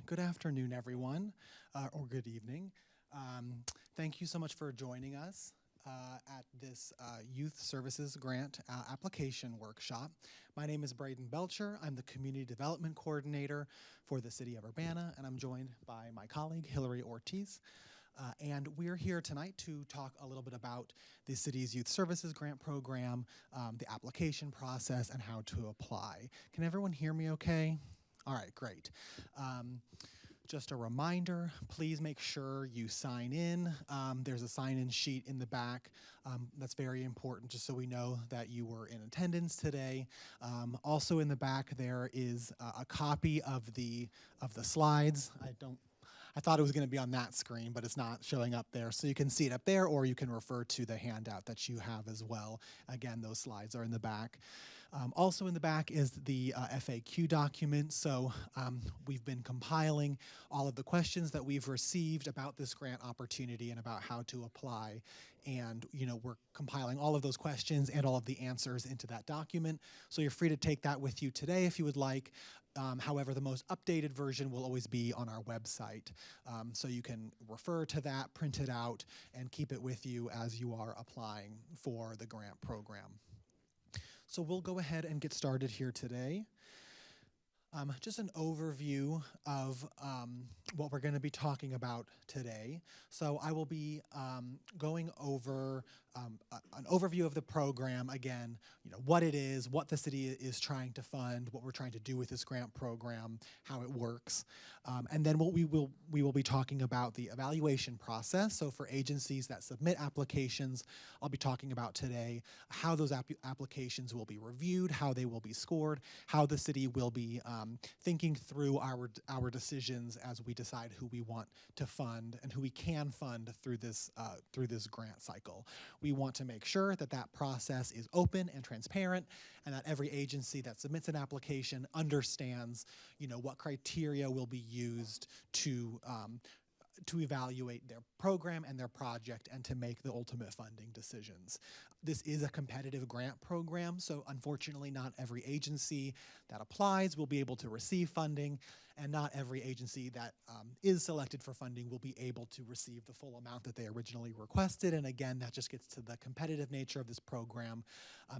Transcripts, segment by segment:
Good afternoon, everyone, or good evening. Thank you so much for joining us at this Youth Services Grant Application Workshop. My name is Braden Belcher. I'm the Community Development Coordinator for the City of Urbana, and I'm joined by my colleague, Hillary Ortiz. And we're here tonight to talk a little bit about the city's Youth Services Grant Program, the application process, and how to apply. Can everyone hear me okay? All right, great. Just a reminder, please make sure you sign in. There's a sign-in sheet in the back. That's very important, just so we know that you were in attendance today. Also in the back there is a copy of the slides. I thought it was going to be on that screen, but it's not showing up there. So you can see it up there, or you can refer to the handout that you have as well. Again, those slides are in the back. Also in the back is the FAQ document. So we've been compiling all of the questions that we've received about this grant opportunity and about how to apply. And we're compiling all of those questions and all of the answers into that document. So you're free to take that with you today if you would like. However, the most updated version will always be on our website. So you can refer to that, print it out, and keep it with you as you are applying for the grant program. So we'll go ahead and get started here today. Just an overview of what we're going to be talking about today. So I will be going over an overview of the program, again, what it is, what the city is trying to fund, what we're trying to do with this grant program, how it works. And then we will be talking about the evaluation process. So for agencies that submit applications, I'll be talking about today how those applications will be reviewed, how they will be scored, how the city will be thinking through our decisions as we decide who we want to fund and who we can fund through this grant cycle. We want to make sure that that process is open and transparent, and that every agency that submits an application understands, what criteria will be used to evaluate their program and their project and to make the ultimate funding decisions. This is a competitive grant program, so unfortunately not every agency that applies will be able to receive funding, and not every agency that is selected for funding will be able to receive the full amount that they originally requested. And again, that just gets to the competitive nature of this program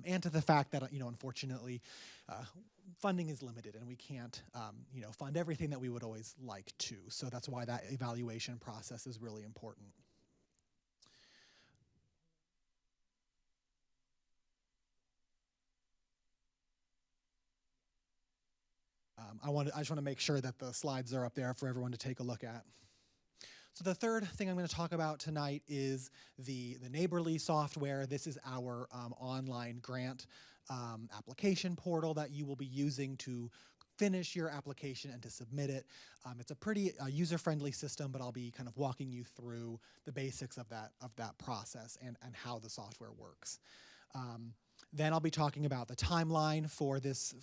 and to the fact that, unfortunately, funding is limited and we can't, fund everything that we would always like to. So that's why that evaluation process is really important. I just want to make sure that the slides are up there for everyone to take a look at. So the third thing I'm going to talk about tonight is the Neighborly software. This is our online grant application portal that you will be using to finish your application and to submit it. It's a pretty user-friendly system, but I'll be kind of walking you through the basics of that process and how the software works. Then I'll be talking about the timeline for this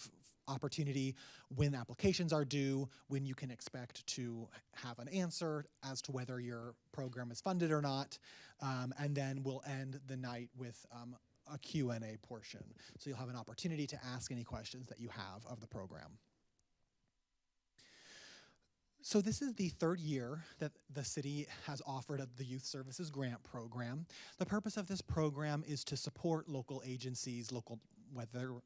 opportunity, when applications are due, when you can expect to have an answer as to whether your program is funded or not, and then we'll end the night with a Q&A portion. So you'll have an opportunity to ask any questions that you have of the program. So this is the third year that the city has offered the Youth Services Grant Program. The purpose of this program is to support local agencies,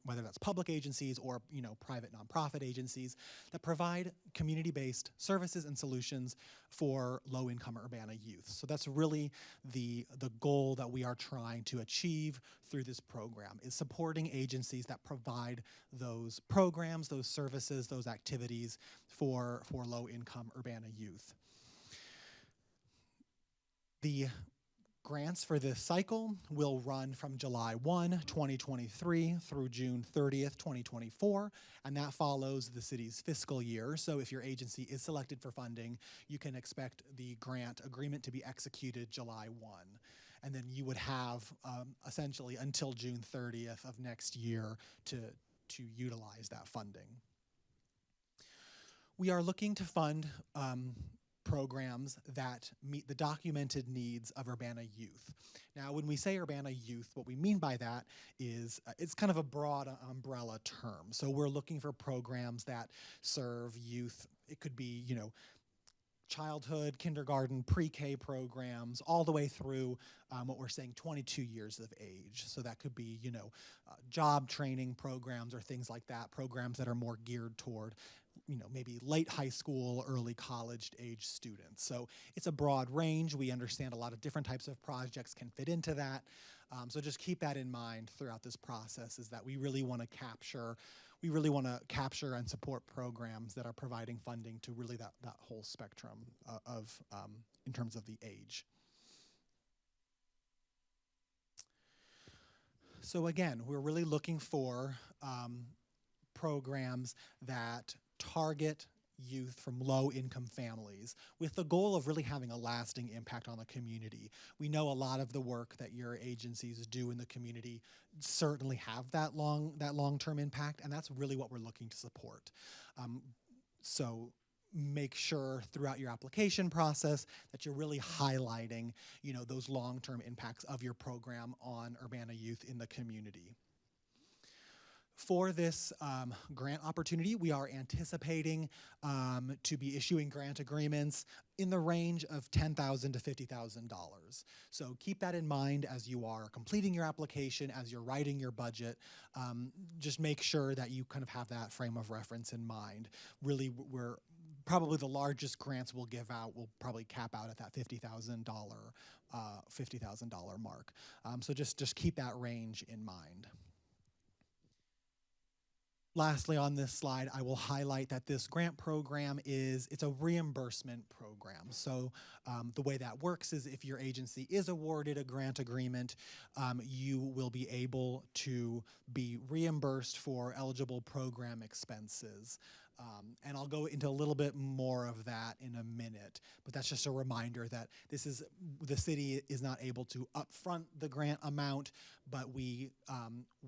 whether that's public agencies or private nonprofit agencies that provide community-based services and solutions for low-income Urbana youth. So that's really the goal that we are trying to achieve through this program, is supporting agencies that provide those programs, those services, those activities for low-income Urbana youth. The grants for this cycle will run from July 1, 2023 through June 30th, 2024, and that follows the city's fiscal year. So if your agency is selected for funding, you can expect the grant agreement to be executed July 1. And then you would have essentially until June 30th of next year to utilize that funding. We are looking to fund programs that meet the documented needs of Urbana youth. Now, when we say Urbana youth, what we mean by that is it's kind of a broad umbrella term. So we're looking for programs that serve youth It could be, childhood, kindergarten, pre-K programs, all the way through what we're saying 22 years of age. So that could be, job training programs or things like that, programs that are more geared toward, maybe late high school, early college age students. So it's a broad range. We understand a lot of different types of projects can fit into that. So just keep that in mind throughout this process, is that we really want to capture and support programs that are providing funding to really that whole spectrum of in terms of the age. So again, we're really looking for programs that target youth from low-income families with the goal of really having a lasting impact on the community. We know a lot of the work that your agencies do in the community certainly have that long-term impact, and that's really what we're looking to support. So make sure throughout your application process that you're really highlighting, those long-term impacts of your program on Urbana youth in the community. For this grant opportunity, we are anticipating to be issuing grant agreements in the range of $10,000 to $50,000. So keep that in mind as you are completing your application, as you're writing your budget. Just make sure that you kind of have that frame of reference in mind. Really, we're probably the largest grants we'll give out will probably cap out at that $50,000 mark. So just keep that range in mind. Lastly, on this slide, I will highlight that this grant program it's a reimbursement program. So the way that works is if your agency is awarded a grant agreement, you will be able to be reimbursed for eligible program expenses. And I'll go into a little bit more of that in a minute, but that's just a reminder that the city is not able to upfront the grant amount, but we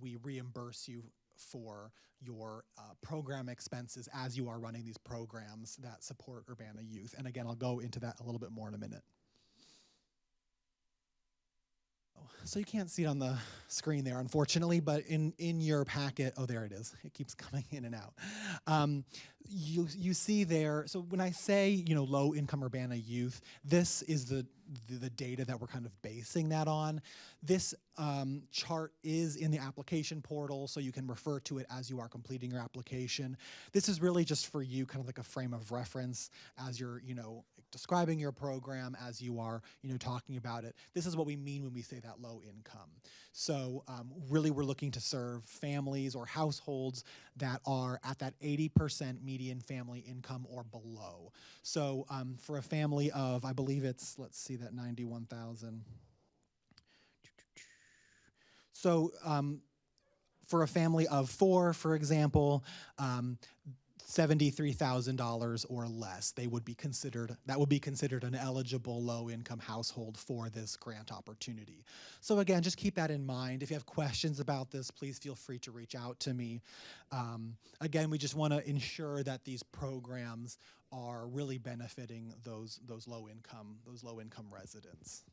reimburse you for your program expenses as you are running these programs that support Urbana youth. And again, I'll go into that a little bit more in a minute. So you can't see it on the screen there, unfortunately, but in your packet, oh, there it is. It keeps coming in and out. You see there, so when I say, low-income Urbana youth, this is the data that we're kind of basing that on. This chart is in the application portal, so you can refer to it as you are completing your application. This is really just for you, kind of like a frame of reference as you're, describing your program, as you are, talking about it. This is what we mean when we say that low income. So really we're looking to serve families or households that are at that 80% median family income or below. So for a family of, I believe it's, let's see, that 91,000. So for a family of 4, for example, $73,000 or less, that would be considered an eligible low-income household for this grant opportunity. So again, just keep that in mind. If you have questions about this, please feel free to reach out to me. Again, we just want to ensure that these programs are really benefiting those low-income residents.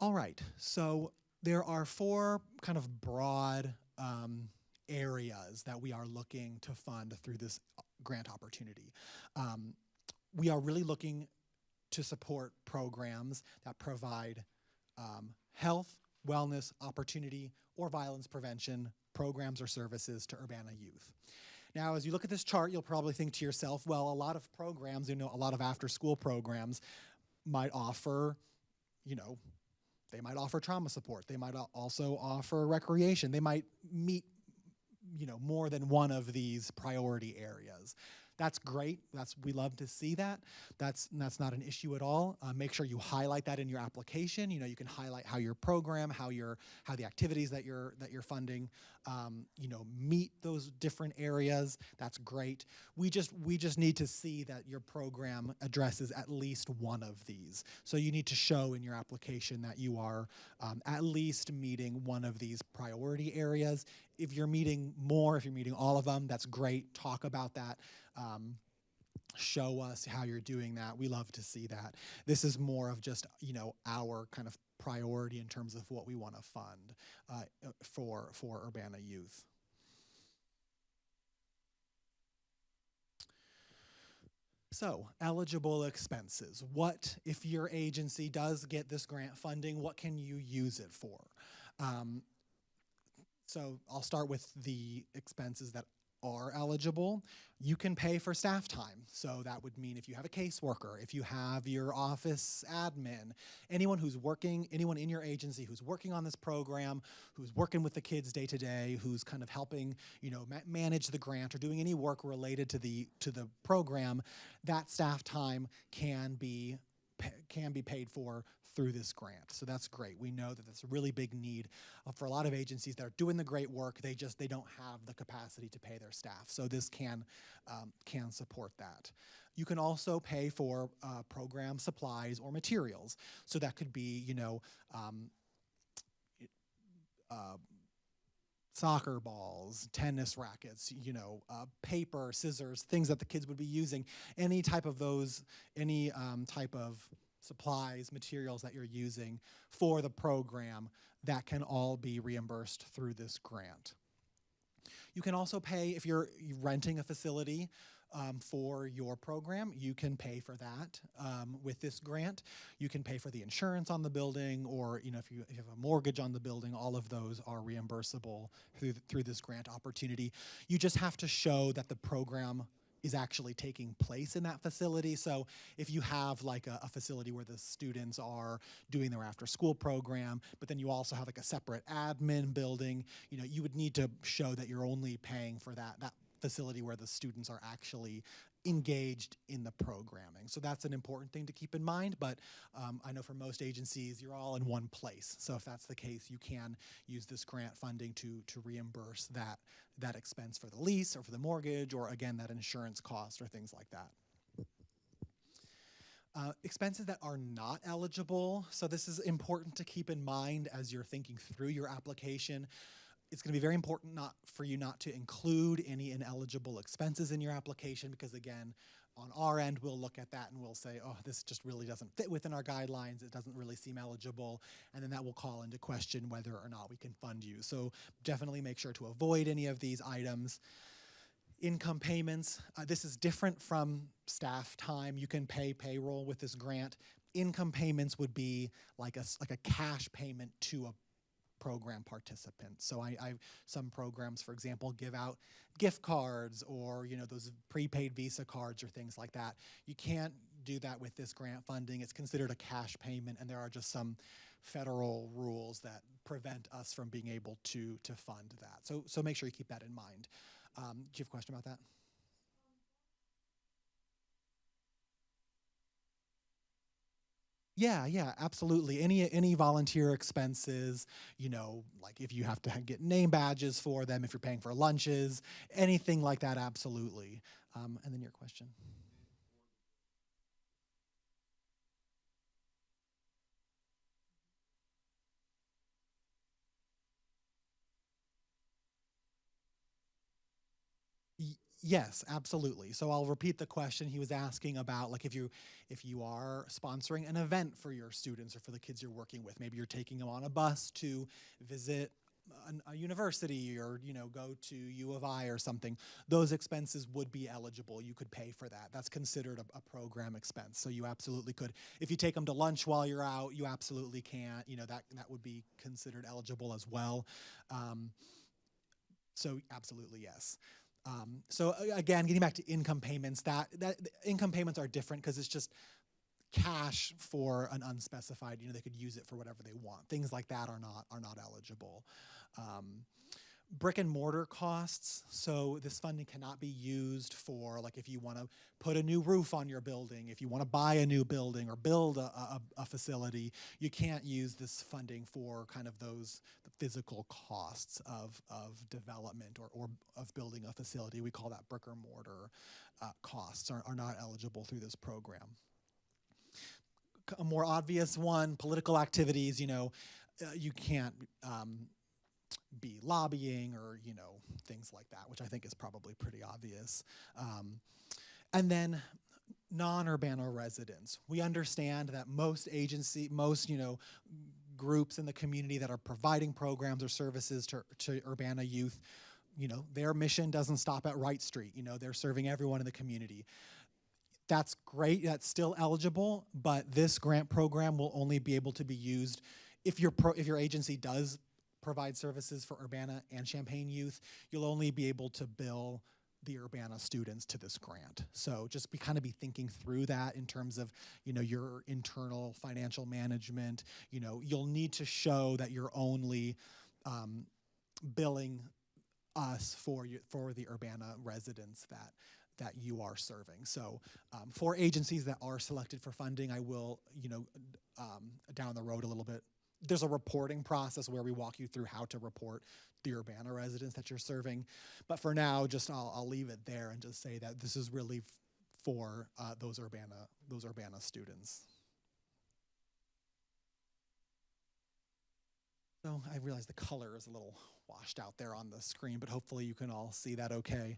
All right, so there are 4 kind of broad areas that we are looking to fund through this grant opportunity. We are really looking to support programs that provide health, wellness, opportunity, or violence prevention programs or services to Urbana youth. Now, as you look at this chart, you'll probably think to yourself, well, a lot of programs, a lot of after-school programs might offer, they might offer trauma support. They might also offer recreation. They might meet, more than one of these priority areas. That's great. We love to see that. That's not an issue at all. Make sure you highlight that in your application. You can highlight how your program, how the activities that you're funding, meet those different areas. That's great. We just need to see that your program addresses at least one of these. So you need to show in your application that you are at least meeting one of these priority areas. If you're meeting more, if you're meeting all of them, that's great. Talk about that. Show us how you're doing that. We love to see that. This is more of just, our kind of priority in terms of what we want to fund for Urbana youth. So, eligible expenses. What, if your agency does get this grant funding, what can you use it for? Um, so, I'll start with the expenses that are eligible. You can pay for staff time. So, that would mean if you have a caseworker, if you have your office admin, anyone who's working, anyone in your agency who's working on this program, who's working with the kids day to day, who's kind of helping, manage the grant or doing any work related to the program, that staff time can be paid for through this grant. So that's great. We know that that's a really big need for a lot of agencies that are doing the great work. They don't have the capacity to pay their staff. So this can support that. You can also pay for program supplies or materials. So that could be, uh, soccer balls, tennis rackets, paper, scissors, things that the kids would be using. Any type of those, any type of supplies, materials that you're using for the program, that can all be reimbursed through this grant. You can also pay if you're renting a facility for your program. You can pay for that with this grant. You can pay for the insurance on the building, or if you have a mortgage on the building. All of those are reimbursable through this grant opportunity. You just have to show that the program is actually taking place in that facility. So if you have like a facility where the students are doing their after school program, but then you also have like a separate admin building, you would need to show that you're only paying for that facility where the students are actually engaged in the programming. So that's an important thing to keep in mind, but I know for most agencies, you're all in one place. So if that's the case, you can use this grant funding to reimburse that expense for the lease or for the mortgage, or again, that insurance cost or things like that. Expenses that are not eligible. So this is important to keep in mind as you're thinking through your application. It's going to be very important for you not to include any ineligible expenses in your application, because again, on our end, we'll look at that and we'll say, oh, this just really doesn't fit within our guidelines. It doesn't really seem eligible. And then that will call into question whether or not we can fund you. So definitely make sure to avoid any of these items. Income payments. This is different from staff time. You can pay payroll with this grant. Income payments would be like a cash payment to a program participants. So some programs, for example, give out gift cards or those prepaid Visa cards or things like that. You can't do that with this grant funding. It's considered a cash payment, and there are just some federal rules that prevent us from being able to fund that. So make sure you keep that in mind. Do you have a question about that? Yeah, absolutely. Any volunteer expenses, like if you have to get name badges for them, if you're paying for lunches, anything like that, absolutely. And then your question. Yes, absolutely. So I'll repeat the question. He was asking about like if you are sponsoring an event for your students or for the kids you're working with. Maybe you're taking them on a bus to visit a university, or go to U of I or something. Those expenses would be eligible. You could pay for that. That's considered a program expense. So you absolutely could. If you take them to lunch while you're out, you absolutely can. That would be considered eligible as well. Um, so absolutely yes. So again, getting back to income payments, that income payments are different because it's just cash for an unspecified. They could use it for whatever they want. Things like that are not eligible. Um, Brick and mortar costs. So this funding cannot be used for like if you want to put a new roof on your building, if you want to buy a new building or build a facility, you can't use this funding for kind of those the physical costs of development or of building a facility. We call that brick or mortar costs are not eligible through this program. A more obvious one, political activities, you can't be lobbying or things like that, which I think is probably pretty obvious. And then non-Urbana residents. We understand that most groups in the community that are providing programs or services to Urbana youth, their mission doesn't stop at Wright Street. They're serving everyone in the community. that's great, that's still eligible, but this grant program will only be able to be used if your agency does provide services for Urbana and Champaign youth. You'll only be able to bill the Urbana students to this grant. So just kind of be thinking through that in terms of, your internal financial management. You'll need to show that you're only billing us for the Urbana residents that you are serving. So for agencies that are selected for funding, I will, down the road a little bit, there's a reporting process where we walk you through how to report the Urbana residents that you're serving. But for now, I'll leave it there and just say that this is really for those Urbana students. So I realize the color is a little washed out there on the screen, but hopefully you can all see that okay.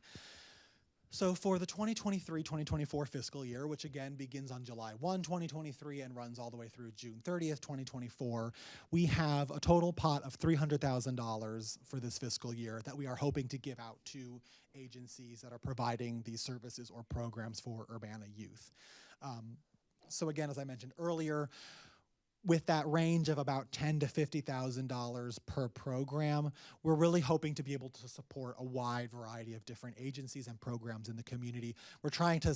So for the 2023-2024 fiscal year, which again begins on July 1, 2023 and runs all the way through June 30th, 2024, we have a total pot of $300,000 for this fiscal year that we are hoping to give out to agencies that are providing these services or programs for Urbana youth. So again, as I mentioned earlier, with that range of about $10,000 to $50,000 per program, we're really hoping to be able to support a wide variety of different agencies and programs in the community. We're trying to,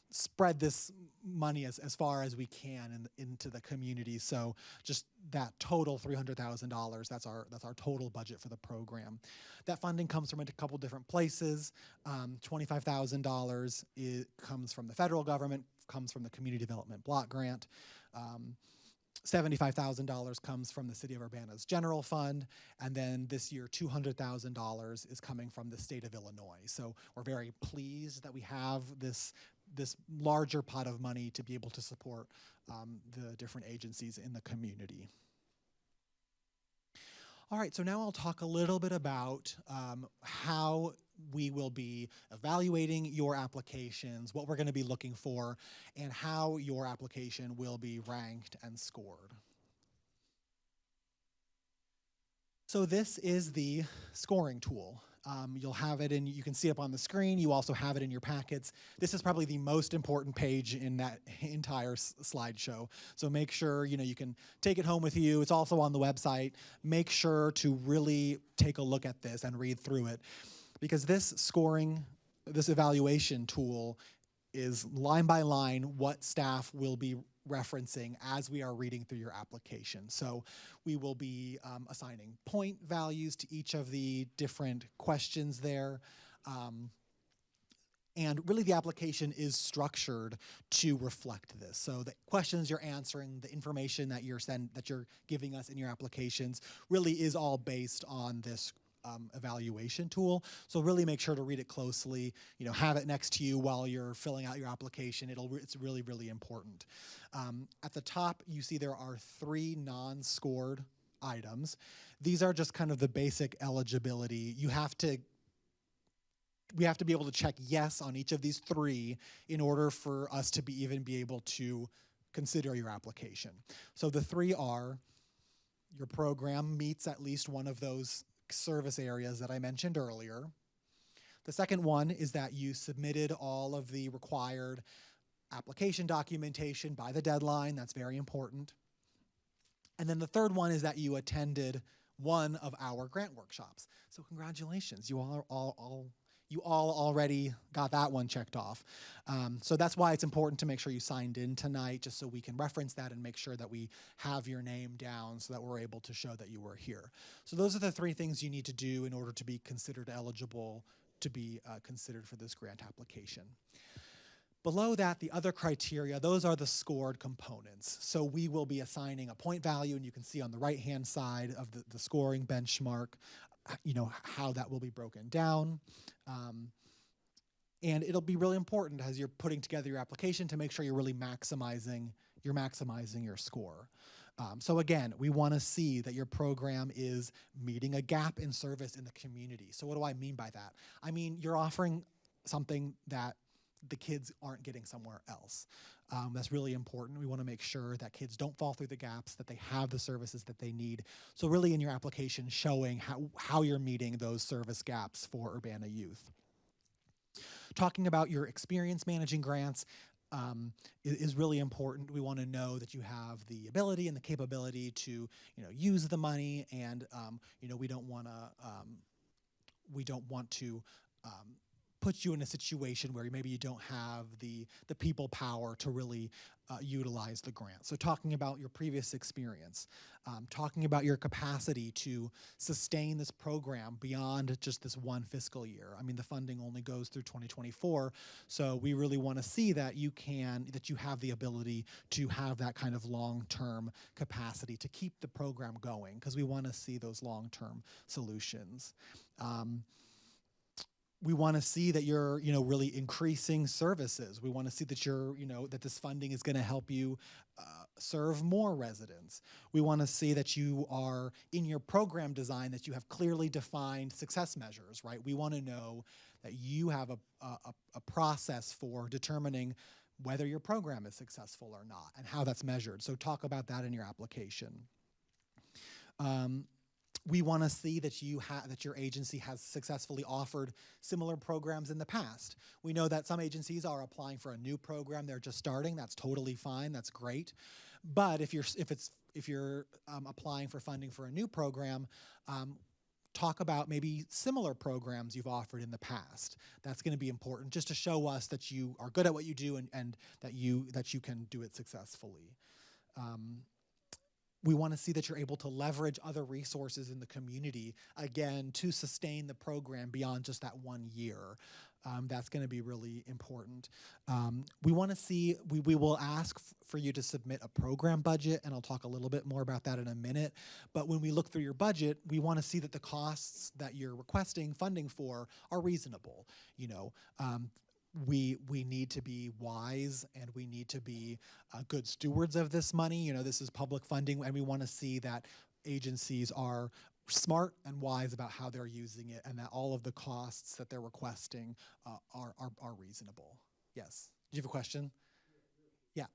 spread this money as far as we can into the community. So just that total $300,000, that's our total budget for the program. That funding comes from a couple different places. $25,000 comes from the federal government, comes from the Community Development Block Grant. $75,000 comes from the City of Urbana's general fund, and then this year $200,000 is coming from the state of Illinois. So we're very pleased that we have this larger pot of money to be able to support the different agencies in the community. All right, so now I'll talk a little bit about how we will be evaluating your applications, what we're going to be looking for, and how your application will be ranked and scored. So this is the scoring tool. You'll have it you can see it up on the screen. You also have it in your packets. This is probably the most important page in that entire slideshow. So make sure, you can take it home with you. It's also on the website. Make sure to really take a look at this and read through it, because this evaluation tool is line by line what staff will be referencing as we are reading through your application. So we will be assigning point values to each of the different questions there. And really the application is structured to reflect this. So the questions you're answering, the information that you're giving us in your applications really is all based on this evaluation tool. So really make sure to read it closely, have it next to you while you're filling out your application. It's really, really important. At the top, you see there are 3 non-scored items. These are just kind of the basic eligibility. We have to be able to check yes on each of these 3 in order for us to be able to consider your application. So the 3 are: your program meets at least one of those service areas that I mentioned earlier. The second one is that you submitted all of the required application documentation by the deadline. That's very important. And then the third one is that you attended one of our grant workshops. So congratulations, you all already got that one checked off. So that's why it's important to make sure you signed in tonight, just so we can reference that and make sure that we have your name down so that we're able to show that you were here. So those are the 3 things you need to do in order to be considered eligible to be considered for this grant application. Below that, the other criteria, those are the scored components. So we will be assigning a point value, and you can see on the right-hand side of the scoring benchmark, how that will be broken down. And it'll be really important as you're putting together your application to make sure you're really maximizing your score. So again, we want to see that your program is meeting a gap in service in the community. So what do I mean by that? I mean, you're offering something that the kids aren't getting somewhere else. That's really important. We want to make sure that kids don't fall through the gaps, that they have the services that they need. So really in your application, showing how you're meeting those service gaps for Urbana youth. Talking about your experience managing grants is really important. We want to know that you have the ability and the capability to, use the money, and we don't want to put you in a situation where maybe you don't have the people power to really utilize the grant. So talking about your previous experience, talking about your capacity to sustain this program beyond just this one fiscal year. I mean, the funding only goes through 2024, so we really want to see that you have the ability to have that kind of long-term capacity to keep the program going, because we want to see those long-term solutions. We want to see that you're, really increasing services. We want to see that that this funding is going to help you serve more residents. We want to see that you are, in your program design, that you have clearly defined success measures, right? We want to know that you have a process for determining whether your program is successful or not and how that's measured. So talk about that in your application. We want to see that that your agency has successfully offered similar programs in the past. We know that some agencies are applying for a new program; they're just starting. That's totally fine. That's great. But if you're applying for funding for a new program, talk about maybe similar programs you've offered in the past. That's going to be important, just to show us that you are good at what you do and that you can do it successfully. We want to see that you're able to leverage other resources in the community, again, to sustain the program beyond just that 1 year. That's going to be really important. We want to see, we will ask for you to submit a program budget, and I'll talk a little bit more about that in a minute. But when we look through your budget, we want to see that the costs that you're requesting funding for are reasonable. We need to be wise, and we need to be good stewards of this money. This is public funding, and we want to see that agencies are smart and wise about how they're using it, and that all of the costs that they're requesting are reasonable. Yes. Do you have a question? Yeah.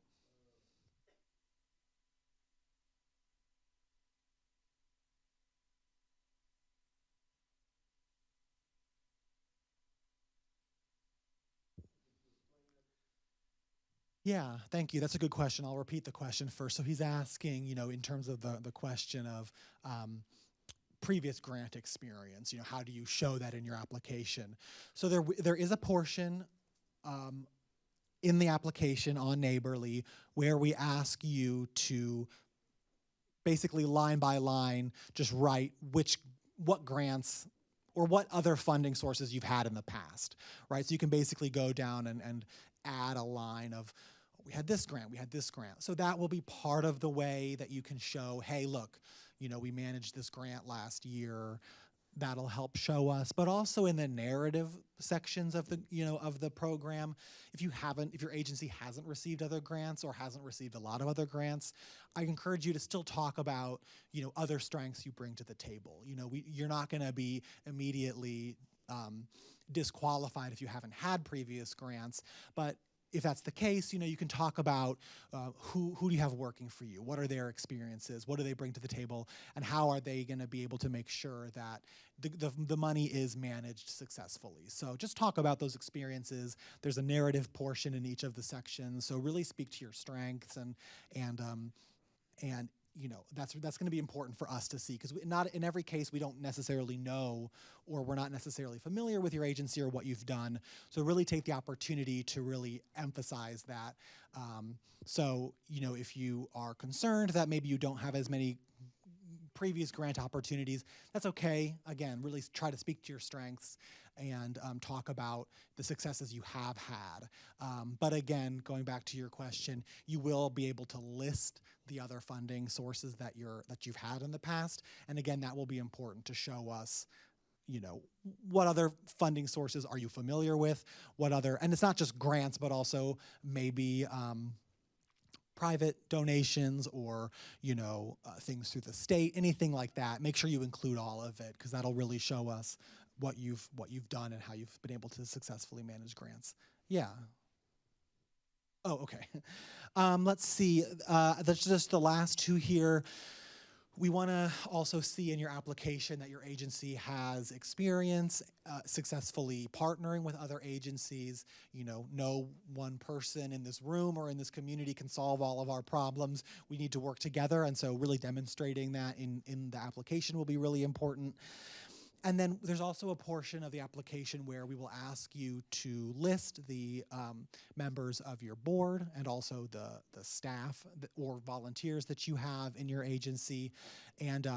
Yeah, thank you. That's a good question. I'll repeat the question first. So he's asking, in terms of the question of previous grant experience, how do you show that in your application? So there is a portion in the application on Neighborly where we ask you to basically line by line just write what grants or what other funding sources you've had in the past, right? So you can basically go down and add a line of, we had this grant, we had this grant. So that will be part of the way that you can show, hey, look, we managed this grant last year. That'll help show us. But also in the narrative sections of the program, if your agency hasn't received other grants or hasn't received a lot of other grants, I encourage you to still talk about, other strengths you bring to the table. You're not going to be immediately disqualified if you haven't had previous grants, but if that's the case, you can talk about who do you have working for you? What are their experiences? What do they bring to the table? And how are they going to be able to make sure that the money is managed successfully? So just talk about those experiences. There's a narrative portion in each of the sections. So really speak to your strengths and that's going to be important for us to see, because not in every case we don't necessarily know, or we're not necessarily familiar with your agency or what you've done. So really take the opportunity to really emphasize that. So if you are concerned that maybe you don't have as many previous grant opportunities, that's okay. Again, really try to speak to your strengths and talk about the successes you have had. But again, going back to your question, you will be able to list the other funding sources that you've had in the past. And again, that will be important to show us, what other funding sources are you familiar with? And it's not just grants, but also maybe private donations or things through the state, anything like that. Make sure you include all of it, because that'll really show us what you've done and how you've been able to successfully manage grants. Yeah. Oh, okay. Let's see. That's just the last two here. We want to also see in your application that your agency has experience successfully partnering with other agencies. You know, no one person in this room or in this community can solve all of our problems. We need to work together, and so really demonstrating that in the application will be really important. And then there's also a portion of the application where we will ask you to list the members of your board and also the staff or volunteers that you have in your agency. And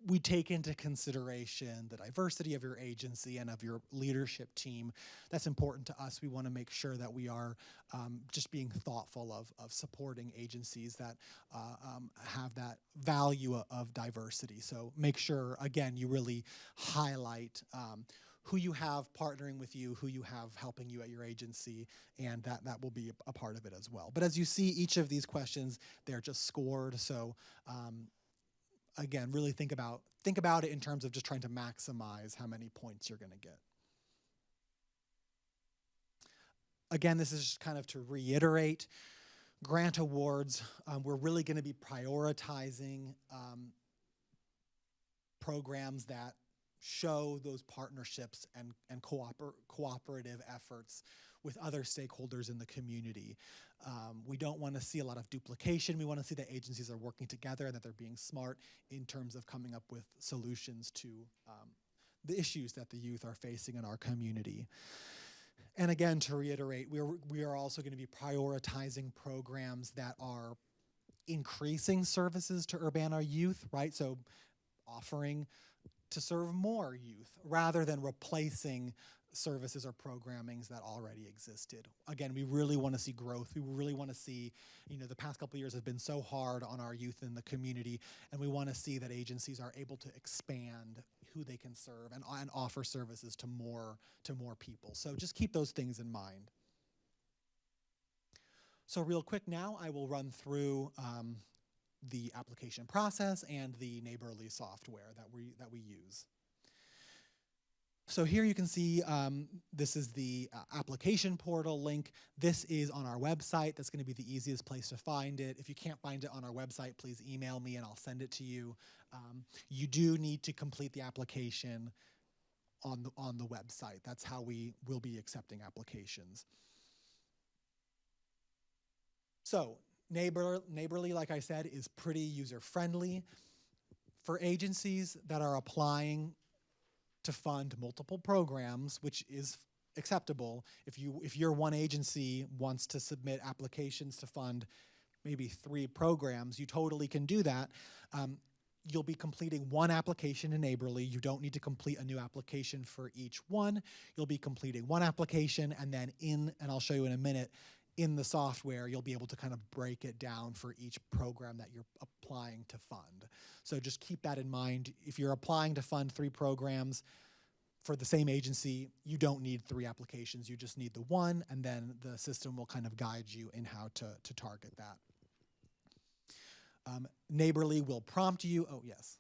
we take into consideration the diversity of your agency and of your leadership team. That's important to us. We want to make sure that we are just being thoughtful of supporting agencies that have that value of diversity. So make sure, again, you really highlight who you have partnering with you, who you have helping you at your agency, and that will be a part of it as well. But as you see, each of these questions, they're just scored. So again, really think about it in terms of just trying to maximize how many points you're going to get. Again, this is just kind of to reiterate, grant awards, we're really going to be prioritizing programs that show those partnerships and cooperative efforts with other stakeholders in the community. We don't want to see a lot of duplication. We want to see that agencies are working together and that they're being smart in terms of coming up with solutions to the issues that the youth are facing in our community. And again, to reiterate, we are also going to be prioritizing programs that are increasing services to Urbana youth, right? So offering to serve more youth rather than replacing services or programmings that already existed. Again, we really want to see growth. We really want to see, you know, the past couple of years have been so hard on our youth in the community, and we want to see that agencies are able to expand who they can serve and offer services to more people. So just keep those things in mind. So real quick now, I will run through the application process and the Neighborly software that we use. So here you can see this is the application portal link. This is on our website. That's going to be the easiest place to find it. If you can't find it on our website, please email me and I'll send it to you. You do need to complete the application on the website. That's how we will be accepting applications. So Neighborly, like I said, is pretty user-friendly. For agencies that are applying to fund multiple programs, which is acceptable, if your one agency wants to submit applications to fund maybe 3 programs, you totally can do that. You'll be completing one application in Neighborly. You don't need to complete a new application for each one. You'll be completing one application, and then and I'll show you in a minute, in the software, you'll be able to kind of break it down for each program that you're applying to fund. So just keep that in mind. If you're applying to fund 3 programs for the same agency, you don't need 3 applications. You just need the one, and then the system will kind of guide you in how to target that. Neighborly will prompt you. Oh, yes.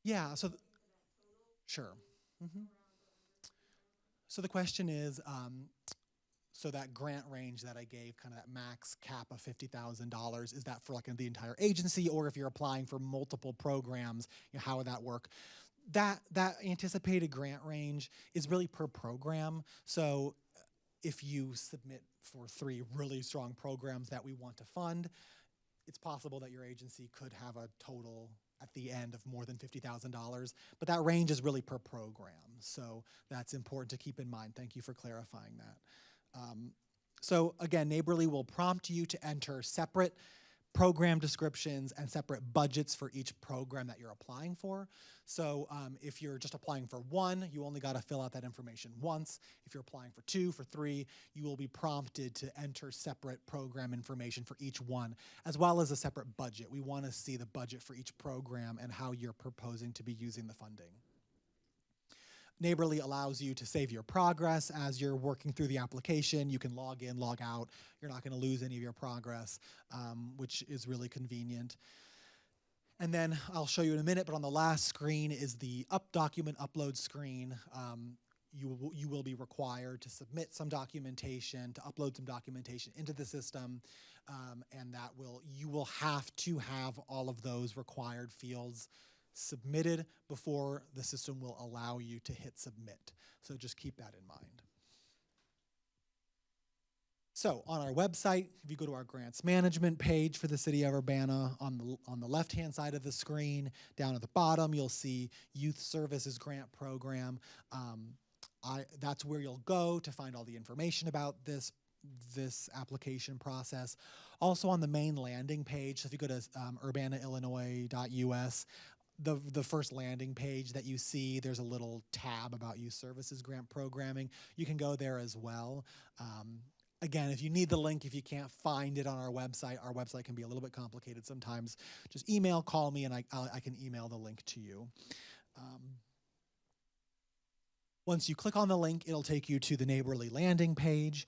Yeah, so sure. Mm-hmm. So the question is, so that grant range that I gave, kind of that max cap of $50,000, is that for like the entire agency, or if you're applying for multiple programs, you know, how would that work? That anticipated grant range is really per program. So if you submit for 3 really strong programs that we want to fund, it's possible that your agency could have a total at the end of more than $50,000, but that range is really per program. So that's important to keep in mind. Thank you for clarifying that. So again, Neighborly will prompt you to enter separate program descriptions and separate budgets for each program that you're applying for. So if you're just applying for 1, you only got to fill out that information once. If you're applying for 2, for 3, you will be prompted to enter separate program information for each one, as well as a separate budget. We want to see the budget for each program and how you're proposing to be using the funding. Neighborly allows you to save your progress as you're working through the application. You can log in, log out. You're not going to lose any of your progress, which is really convenient. And then I'll show you in a minute, but on the last screen is the document upload screen. You will be required to submit some documentation, to upload some documentation into the system, and you will have to have all of those required fields submitted before the system will allow you to hit submit. So just keep that in mind. So on our website, if you go to our grants management page for the city of Urbana, on the left-hand side of the screen, down at the bottom, you'll see Youth Services Grant Program. That's where you'll go to find all the information about this application process. Also on the main landing page, so if you go to urbanaillinois.us, the first landing page that you see, there's a little tab about Youth Services Grant Programming. You can go there as well. Again, if you need the link, if you can't find it on our website can be a little bit complicated sometimes. Just call me, and I can email the link to you. Once you click on the link, it'll take you to the Neighborly landing page.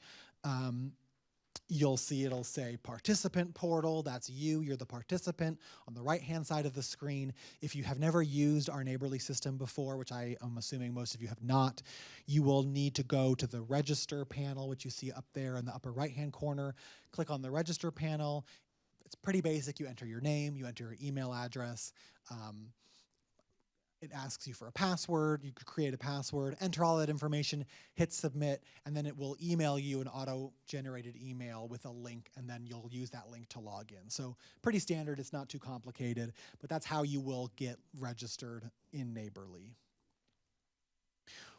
You'll see it'll say participant portal. That's you. You're the participant on the right-hand side of the screen. If you have never used our Neighborly system before, which I am assuming most of you have not, you will need to go to the register panel, which you see up there in the upper right-hand corner. Click on the register panel. It's pretty basic. You enter your name. You enter your email address. It asks you for a password. You could create a password, enter all that information, hit submit, and then it will email you an auto-generated email with a link, and then you'll use that link to log in. So pretty standard. It's not too complicated, but that's how you will get registered in Neighborly.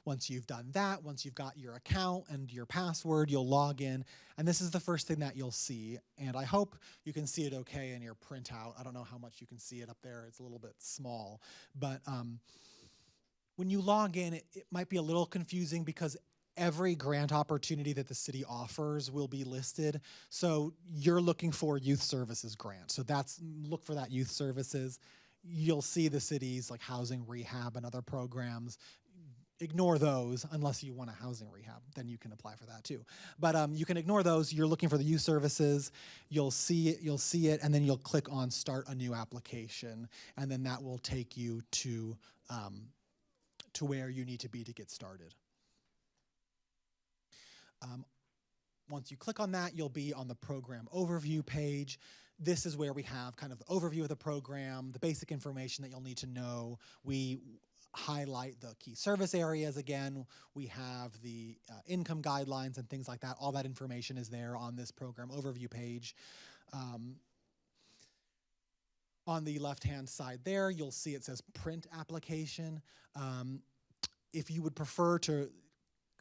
Once you've done that, once you've got your account and your password, you'll log in, and this is the first thing that you'll see. And I hope you can see it okay in your printout. I don't know how much you can see it up there. It's a little bit small. But when you log in, it might be a little confusing because every grant opportunity that the city offers will be listed. So you're looking for youth services grant. So look for that youth services. You'll see the city's like housing rehab and other programs. Ignore those unless you want a housing rehab. Then you can apply for that too. But you can ignore those. You're looking for the youth services. You'll see it, and then you'll click on Start a New Application, and then that will take you to where you need to be to get started. Once you click on that, you'll be on the program overview page. This is where we have kind of the overview of the program, the basic information that you'll need to know. We highlight the key service areas again. We have the income guidelines and things like that. All that information is there on this program overview page. On the left-hand side there, you'll see it says print application. If you would prefer to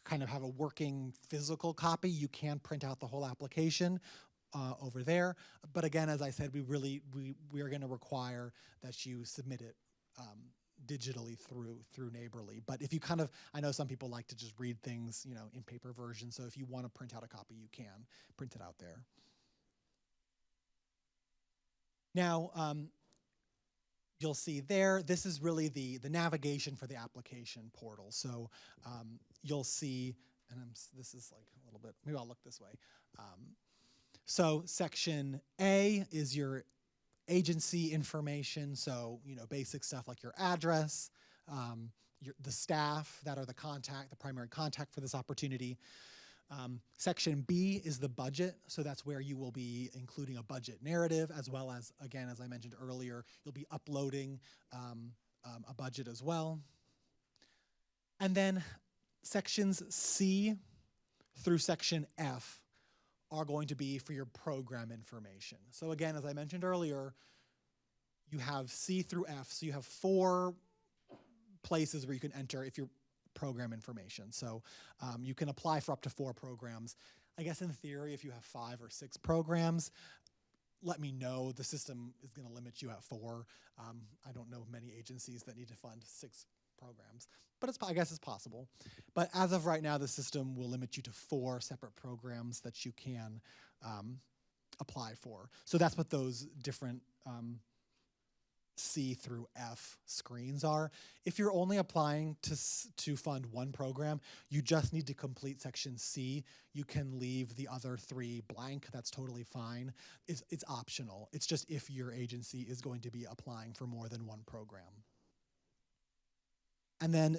kind of have a working physical copy, you can print out the whole application over there. But again, as I said, we are going to require that you submit it digitally through Neighborly. But if you I know some people like to just read things, in paper version. So if you want to print out a copy, you can print it out there. Now, you'll see there, this is really the navigation for the application portal. So you'll see, and this is like a little bit, maybe I'll look this way. So section A is your agency information, so basic stuff like your address, the staff that are the primary contact for this opportunity. Section B is the budget, so that's where you will be including a budget narrative, as well as, again, as I mentioned earlier, you'll be uploading a budget as well. And then sections C through section F are going to be for your program information. So again, as I mentioned earlier, you have C through F, so you have 4 places where you can enter if you're program information. So you can apply for up to 4 programs. I guess in theory, if you have 5 or 6 programs, let me know. The system is going to limit you at 4. I don't know many agencies that need to fund 6 programs, but I guess it's possible. But as of right now, the system will limit you to 4 separate programs that you can apply for. So that's what those different C through F screens are. If you're only applying to fund one program, you just need to complete section C. You can leave the other three blank. That's totally fine. It's optional. It's just if your agency is going to be applying for more than one program. And then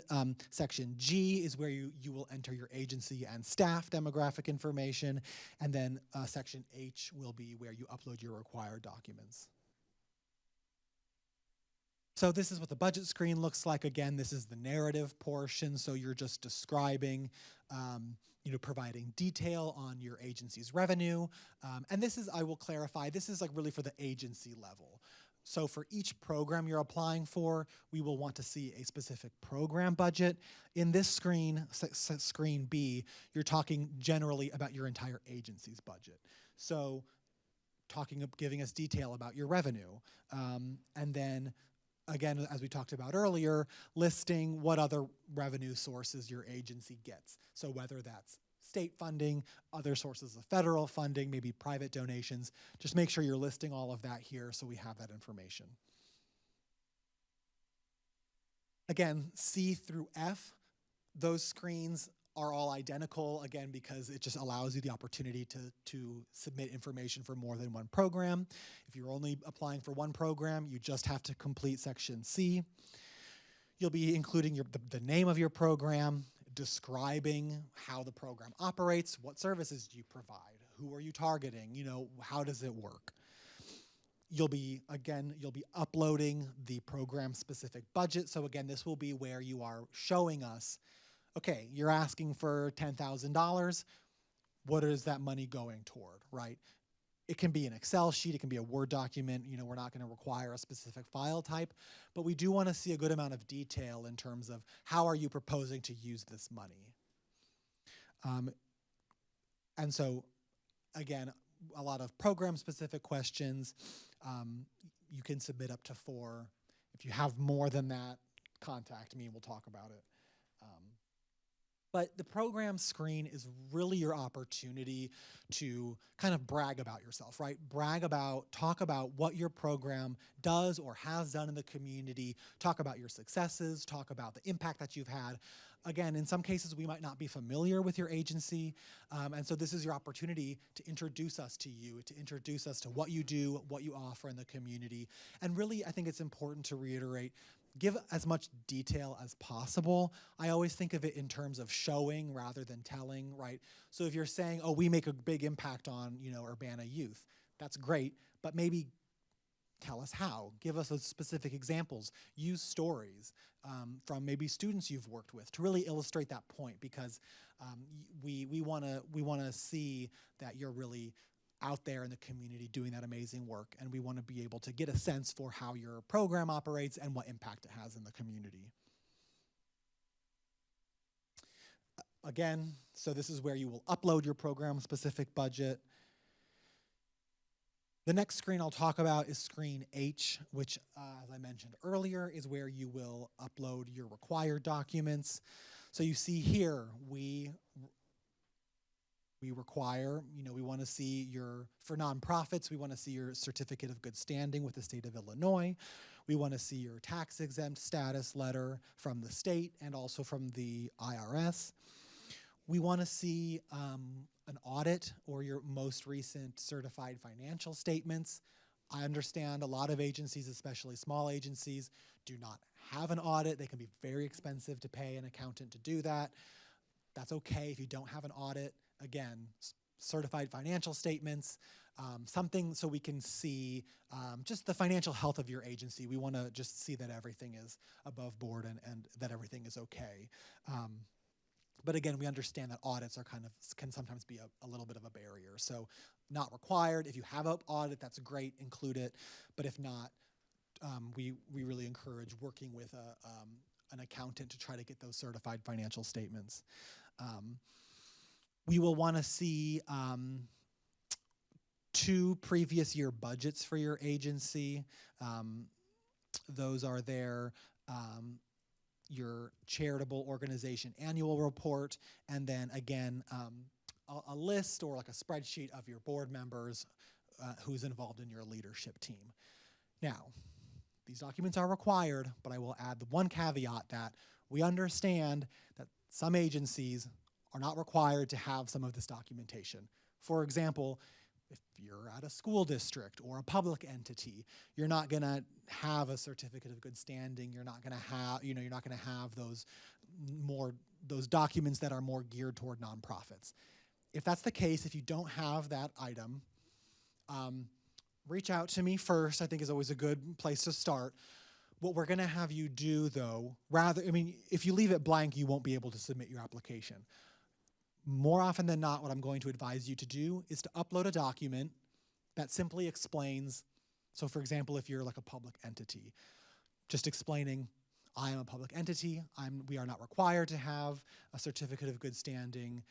section G is where you will enter your agency and staff demographic information. And then section H will be where you upload your required documents. So this is what the budget screen looks like. Again, this is the narrative portion. So you're just describing, providing detail on your agency's revenue. And this is, I will clarify, this is like really for the agency level. So for each program you're applying for, we will want to see a specific program budget. In this screen, screen B, you're talking generally about your entire agency's budget. So giving us detail about your revenue. And then again, as we talked about earlier, listing what other revenue sources your agency gets. So whether that's state funding, other sources of federal funding, maybe private donations, just make sure you're listing all of that here so we have that information. Again, C through F, those screens are all identical, again, because it just allows you the opportunity to submit information for more than one program. If you're only applying for one program, you just have to complete section C. You'll be including the name of your program, describing how the program operates, what services do you provide, who are you targeting, how does it work. You'll be uploading the program-specific budget. So again, this will be where you are showing us, okay, you're asking for $10,000. What is that money going toward, right? It can be an Excel sheet, it can be a Word document. We're not going to require a specific file type, but we do want to see a good amount of detail in terms of how are you proposing to use this money. And so, again, a lot of program-specific questions. You can submit up to 4. If you have more than that, contact me and we'll talk about it. But the program screen is really your opportunity to kind of brag about yourself, right? Talk about what your program does or has done in the community, talk about your successes, talk about the impact that you've had. Again, in some cases, we might not be familiar with your agency, and so this is your opportunity to introduce us to you, to introduce us to what you do, what you offer in the community. And really, I think it's important to reiterate, give as much detail as possible. I always think of it in terms of showing rather than telling, right? So if you're saying, oh, we make a big impact on, Urbana youth, that's great, but maybe tell us how. Give us those specific examples. Use stories from maybe students you've worked with to really illustrate that point, because we want to see that you're really out there in the community doing that amazing work, and we want to be able to get a sense for how your program operates and what impact it has in the community. Again, so this is where you will upload your program-specific budget. The next screen I'll talk about is screen H, which, as I mentioned earlier, is where you will upload your required documents. So you see here, we require, we want to see for nonprofits, we want to see your certificate of good standing with the state of Illinois. We want to see your tax exempt status letter from the state and also from the IRS. We want to see an audit or your most recent certified financial statements. I understand a lot of agencies, especially small agencies, do not have an audit. They can be very expensive to pay an accountant to do that. That's okay if you don't have an audit. Again, certified financial statements, something so we can see just the financial health of your agency. We want to just see that everything is above board and that everything is okay. But again, we understand that audits can sometimes be a little bit of a barrier. So not required. If you have an audit, that's great, include it. But if not, we really encourage working with an accountant to try to get those certified financial statements. We will want to see 2 previous year budgets for your agency. Those are your charitable organization annual report, and then again, a list or like a spreadsheet of your board members who's involved in your leadership team. Now, these documents are required, but I will add the one caveat that we understand that some agencies are not required to have some of this documentation. For example, if you're at a school district or a public entity, you're not going to have a certificate of good standing. You're not going to have, you're not going to have those documents that are more geared toward nonprofits. If that's the case, if you don't have that item, reach out to me first, I think is always a good place to start. What we're going to have you do, though, if you leave it blank, you won't be able to submit your application. More often than not, what I'm going to advise you to do is to upload a document that simply explains, so for example, if you're like a public entity, just explaining, I am a public entity, we are not required to have a certificate of good standing.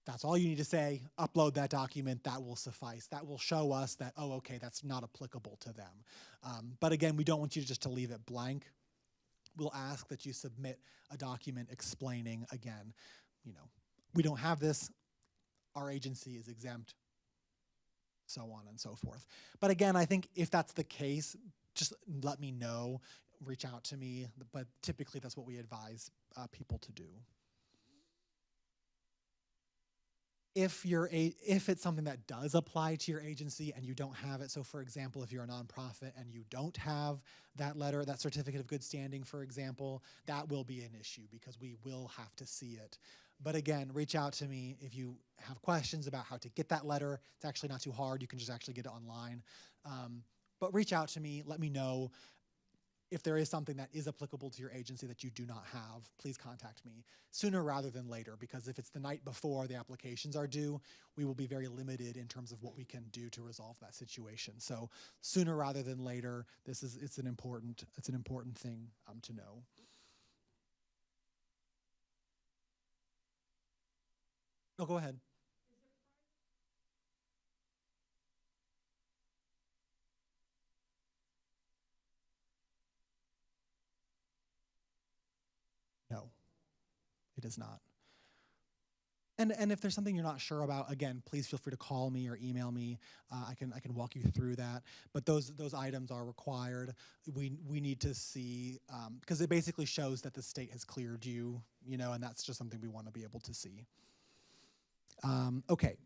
That's all you need to say, upload that document, that will suffice. That will show us that, oh, okay, that's not applicable to them. But again, we don't want you just to leave it blank. We'll ask that you submit a document explaining, again, we don't have this, our agency is exempt, so on and so forth. But again, I think if that's the case, just let me know, reach out to me, but typically that's what we advise people to do. If it's something that does apply to your agency and you don't have it, so for example, if you're a nonprofit and you don't have that letter, that certificate of good standing, for example, that will be an issue because we will have to see it. But again, reach out to me if you have questions about how to get that letter. It's actually not too hard. You can just actually get it online. But reach out to me, let me know. If there is something that is applicable to your agency that you do not have, please contact me sooner rather than later, because if it's the night before the applications are due, we will be very limited in terms of what we can do to resolve that situation. So sooner rather than later, it's an important thing to know. Oh, go ahead. No, it is not. And if there's something you're not sure about, again, please feel free to call me or email me. I can walk you through that. But those items are required. We need to see, because it basically shows that the state has cleared you, and that's just something we want to be able to see. Okay.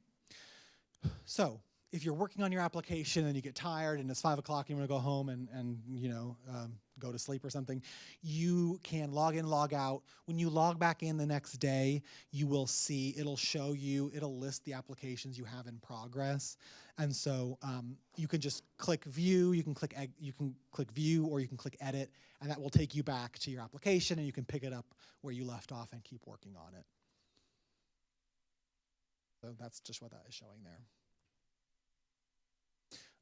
So if you're working on your application and you get tired and it's 5 o'clock and you want to go home and go to sleep or something, you can log in, log out. When you log back in the next day, you will see, it'll list the applications you have in progress. And so you can just click view, you can click view, or you can click edit, and that will take you back to your application and you can pick it up where you left off and keep working on it. So that's just what that is showing there.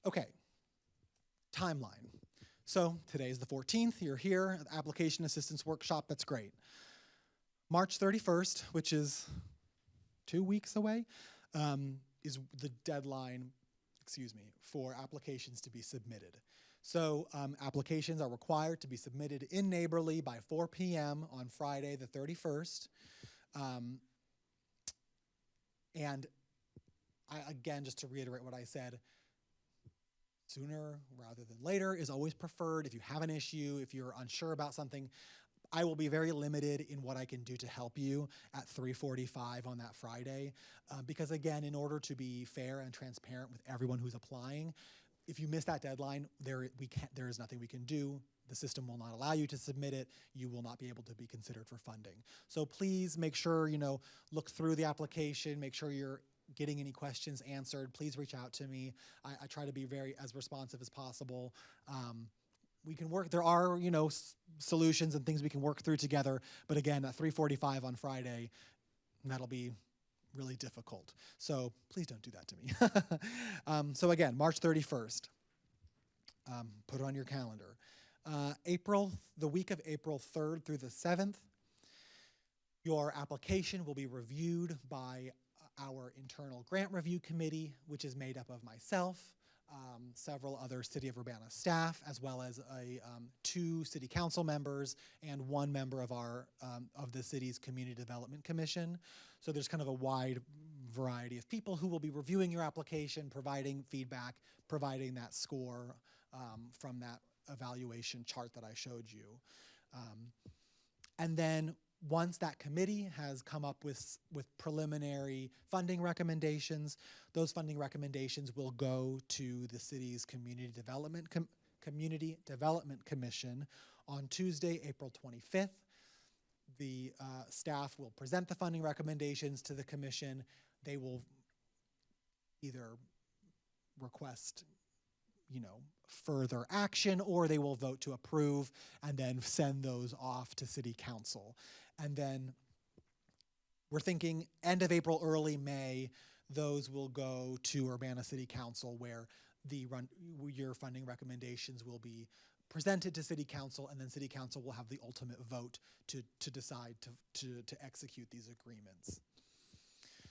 Okay, timeline. So today's the 14th, you're here at the Application Assistance Workshop, that's great. March 31st, which is 2 weeks away, is the deadline, for applications to be submitted. So applications are required to be submitted in Neighborly by 4 p.m. on Friday the 31st. And again, just to reiterate what I said, sooner rather than later is always preferred. If you have an issue, if you're unsure about something, I will be very limited in what I can do to help you at 3:45 on that Friday. Because again, in order to be fair and transparent with everyone who's applying, if you miss that deadline, there is nothing we can do. The system will not allow you to submit it. You will not be able to be considered for funding. So please make sure, look through the application, make sure you're getting any questions answered. Please reach out to me. I try to be as responsive as possible. We can work, there are, solutions and things we can work through together. But again, at 3:45 on Friday, that'll be really difficult. So please don't do that to me. So again, March 31st, put it on your calendar. The week of April 3rd through the 7th, your application will be reviewed by our internal grant review committee, which is made up of myself, several other City of Urbana staff, as well as 2 city council members and 1 member of the city's Community Development Commission. So there's kind of a wide variety of people who will be reviewing your application, providing feedback, providing that score from that evaluation chart that I showed you. And then once that committee has come up with preliminary funding recommendations, those funding recommendations will go to the city's Community Development Commission on Tuesday, April 25th. The staff will present the funding recommendations to the commission. They will either request, further action, or they will vote to approve and then send those off to city council. And then we're thinking end of April, early May, those will go to Urbana City Council, where your funding recommendations will be presented to City Council, and then City Council will have the ultimate vote to decide to execute these agreements.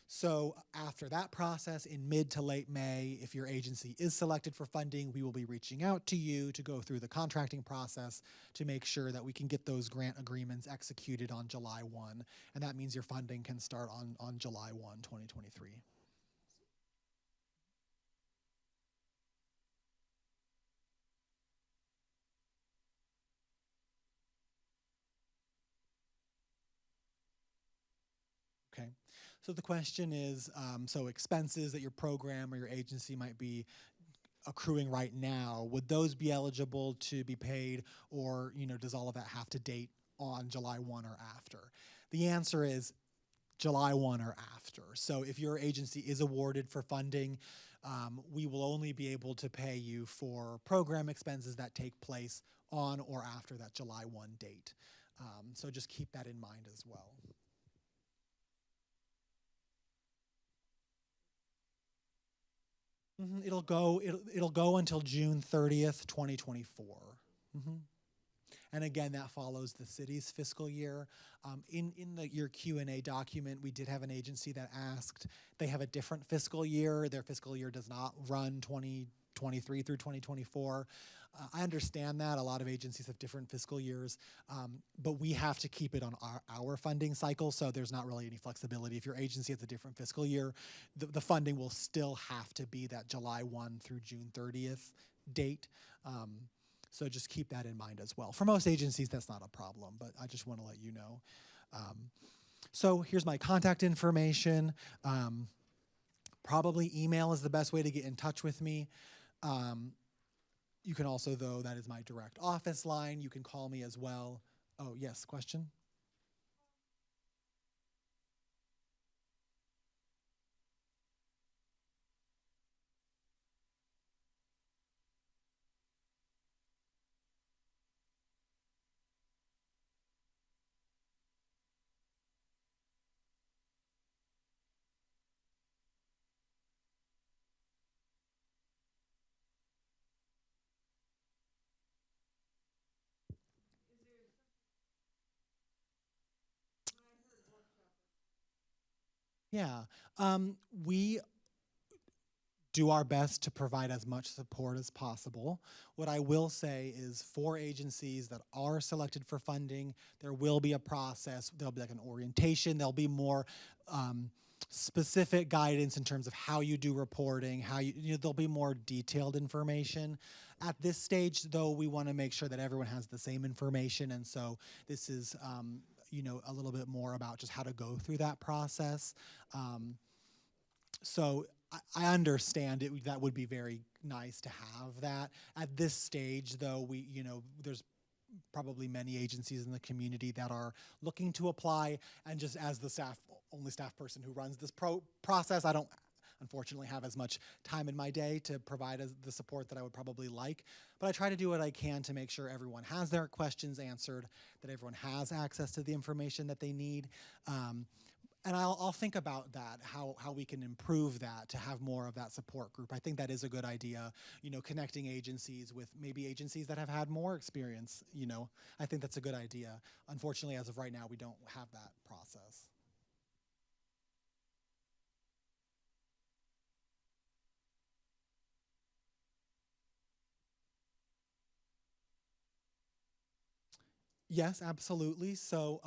So after that process, in mid to late May, if your agency is selected for funding, we will be reaching out to you to go through the contracting process to make sure that we can get those grant agreements executed on July 1. And that means your funding can start on July 1, 2023. Okay. So the question is, so expenses that your program or your agency might be accruing right now, would those be eligible to be paid, or does all of that have to date on July 1 or after? The answer is July 1 or after. So if your agency is awarded for funding, we will only be able to pay you for program expenses that take place on or after that July 1 date. So just keep that in mind as well. It'll go until June 30th, 2024. And again, that follows the city's fiscal year. In your Q&A document, we did have an agency that asked. They have a different fiscal year. Their fiscal year does not run 2023 through 2024. I understand that. A lot of agencies have different fiscal years, but we have to keep it on our funding cycle, so there's not really any flexibility. If your agency has a different fiscal year, the funding will still have to be that July 1 through June 30th date. So just keep that in mind as well. For most agencies, that's not a problem, but I just want to let you know. So here's my contact information. Probably email is the best way to get in touch with me. You can also, though, that is my direct office line. You can call me as well. Oh, yes, question? Yeah, we do our best to provide as much support as possible. What I will say is, for agencies that are selected for funding, there will be a process. There'll be like an orientation. There'll be more specific guidance in terms of how you do reporting, there'll be more detailed information. At this stage, though, we want to make sure that everyone has the same information, and so this is a little bit more about just how to go through that process. So I understand that would be very nice to have that. At this stage, though, there's probably many agencies in the community that are looking to apply, and just as the only staff person who runs this process, I don't unfortunately have as much time in my day to provide the support that I would probably like, but I try to do what I can to make sure everyone has their questions answered, that everyone has access to the information that they need. And I'll think about that, how we can improve that to have more of that support group. I think that is a good idea, connecting agencies with maybe agencies that have had more experience, I think that's a good idea. Unfortunately, as of right now, we don't have that process. Yes, absolutely. So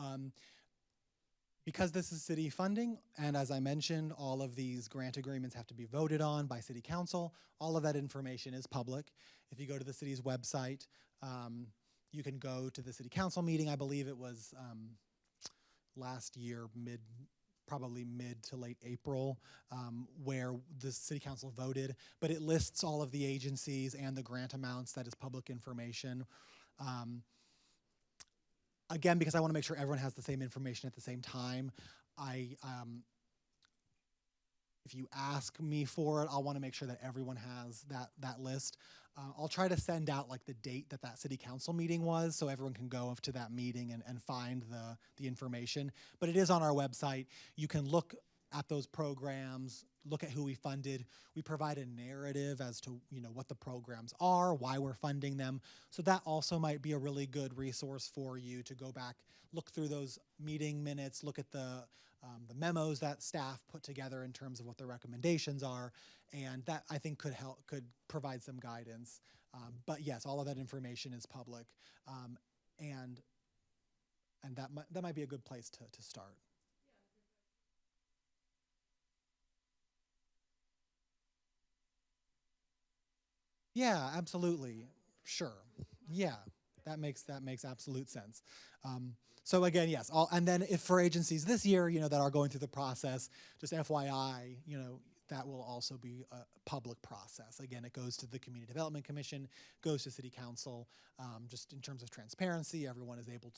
Because this is city funding, and as I mentioned, all of these grant agreements have to be voted on by city council. All of that information is public. If you go to the city's website, you can go to the city council meeting. I believe it was last year, probably mid to late April, where the city council voted, but it lists all of the agencies and the grant amounts. That is public information. Again, because I want to make sure everyone has the same information at the same time, if you ask me for it, I'll want to make sure that everyone has that list. I'll try to send out like the date that city council meeting was, so everyone can go to that meeting and find the information. But it is on our website. You can look at those programs, look at who we funded. We provide a narrative as to what the programs are, why we're funding them. So that also might be a really good resource for you to go back, look through those meeting minutes, look at the memos that staff put together in terms of what the recommendations are, and that I think could provide some guidance. But yes, all of that information is public, and that might be a good place to start. Yeah, absolutely. Sure. Yeah, that makes absolute sense. So again, yes, and then if for agencies this year, that are going through the process, just FYI, that will also be a public process. Again, it goes to the Community Development Commission, goes to City Council. Just in terms of transparency, everyone is able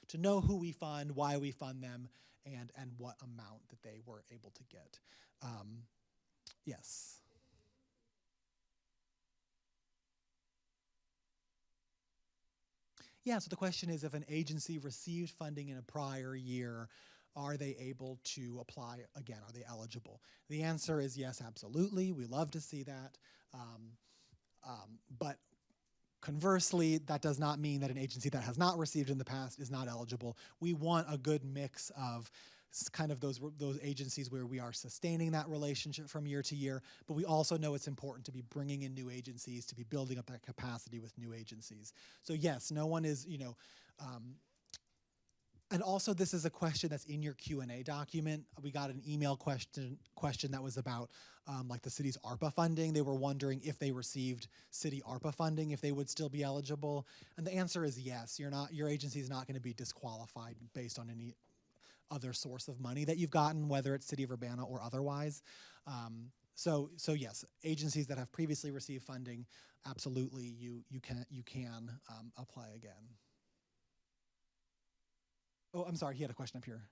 to know who we fund, why we fund them, and what amount that they were able to get. Yes. Yeah, so the question is, if an agency received funding in a prior year, are they able to apply again? Are they eligible? The answer is yes, absolutely. We love to see that. But conversely, that does not mean that an agency that has not received in the past is not eligible. We want a good mix of kind of those agencies where we are sustaining that relationship from year to year, but we also know it's important to be bringing in new agencies, to be building up that capacity with new agencies. So yes, no one is, and also this is a question that's in your Q&A document. We got an email question that was about like the city's ARPA funding. They were wondering if they received city ARPA funding, if they would still be eligible. And the answer is yes. Your agency is not going to be disqualified based on any other source of money that you've gotten, whether it's City of Urbana or otherwise. So yes, agencies that have previously received funding, absolutely, you can apply again. Oh, I'm sorry, he had a question up here.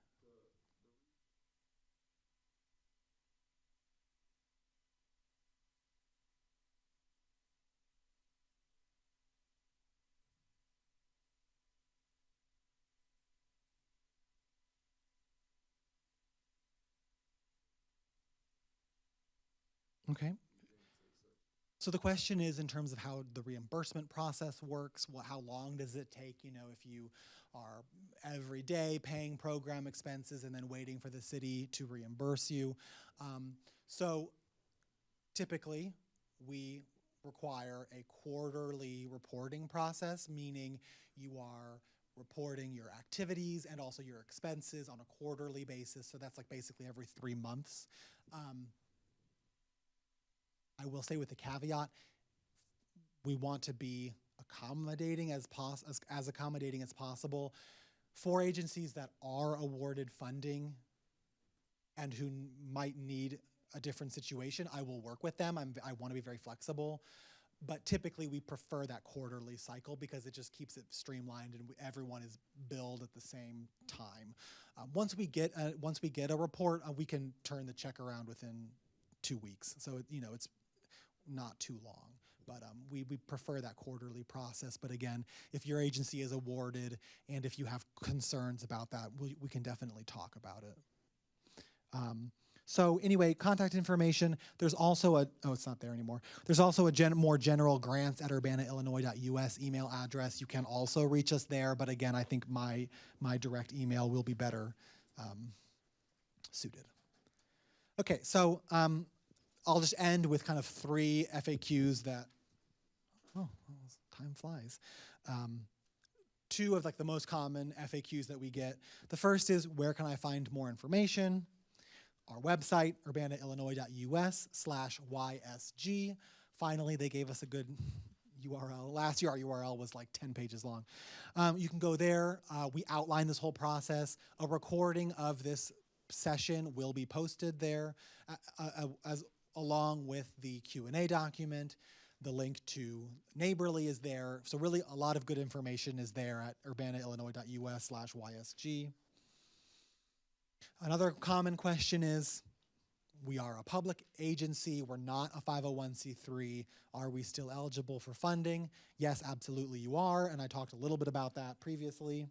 Okay. So the question is in terms of how the reimbursement process works, how long does it take, if you are every day paying program expenses and then waiting for the city to reimburse you. So typically we require a quarterly reporting process, meaning you are reporting your activities and also your expenses on a quarterly basis. So that's like basically every 3 months. I will say with the caveat, we want to be accommodating as accommodating as possible for agencies that are awarded funding and who might need a different situation. I will work with them. I want to be very flexible, but typically we prefer that quarterly cycle because it just keeps it streamlined and everyone is billed at the same time. Once we get a report, we can turn the check around within 2 weeks. So it's not too long, but we prefer that quarterly process. But again, if your agency is awarded and if you have concerns about that, we can definitely talk about it. So anyway, contact information. There's also it's not there anymore. There's also a more general grants@urbanaillinois.us email address. You can also reach us there, but again, I think my direct email will be better suited. Okay, so I'll just end with kind of 3 FAQs that, time flies. two of like the most common FAQs that we get. The first is, where can I find more information? Our website, urbanaillinois.us/YSG. Finally, they gave us a good URL. Last year, our URL was like 10 pages long. You can go there. We outline this whole process. A recording of this session will be posted there, as along with the Q&A document. The link to Neighborly is there. So really, a lot of good information is there at urbanaillinois.us/YSG. Another common question is, we are a public agency, we're not a 501c3. Are we still eligible for funding? Yes, absolutely you are, and I talked a little bit about that previously.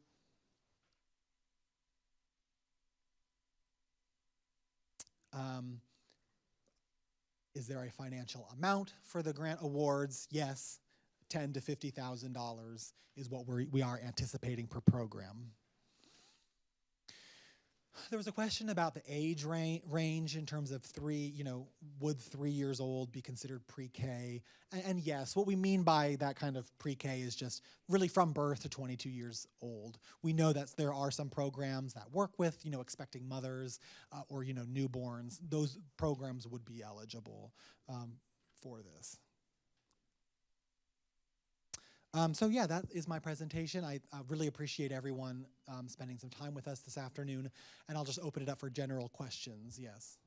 Is there a financial amount for the grant awards? Yes, $10,000 to $50,000 is what we are anticipating per program. There was a question about the age range in terms of would 3 years old be considered pre-K? And yes, what we mean by that kind of pre-K is just really from birth to 22 years old. We know that there are some programs that work with, expecting mothers or, newborns. Those programs would be eligible for this. So yeah, that is my presentation. I really appreciate everyone spending some time with us this afternoon, and I'll just open it up for general questions. Yes.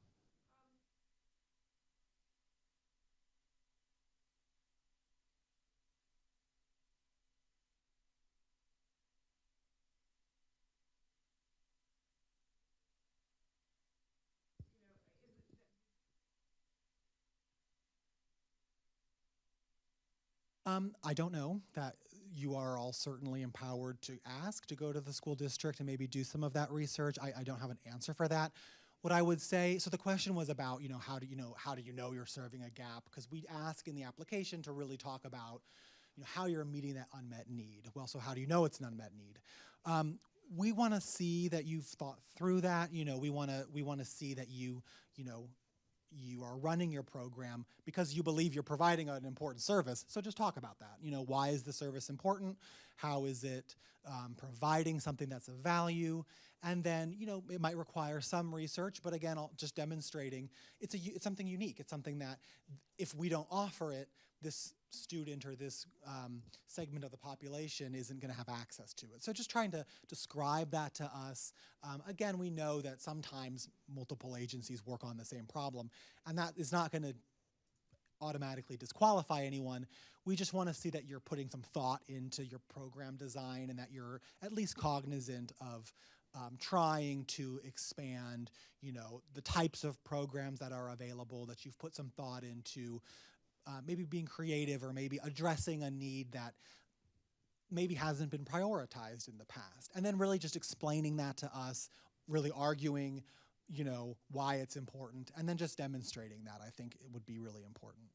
I don't know. That you are all certainly empowered to ask, to go to the school district and maybe do some of that research. I don't have an answer for that. What I would say, so the question was about, how do you know you're serving a gap? Because we ask in the application to really talk about, how you're meeting that unmet need. Well, so how do you know it's an unmet need? We want to see that you've thought through that. We want to see that you are running your program because you believe you're providing an important service. So just talk about that. Why is the service important? How is it providing something that's of value? And then, it might require some research, but again, just demonstrating it's something unique. It's something that if we don't offer it, this student or this segment of the population isn't going to have access to it. So just trying to describe that to us. Again, we know that sometimes multiple agencies work on the same problem, and that is not going to automatically disqualify anyone. We just want to see that you're putting some thought into your program design and that you're at least cognizant of trying to expand, the types of programs that are available, that you've put some thought into maybe being creative or maybe addressing a need that maybe hasn't been prioritized in the past. And then really just explaining that to us, really arguing, why it's important, and then just demonstrating that, I think it would be really important.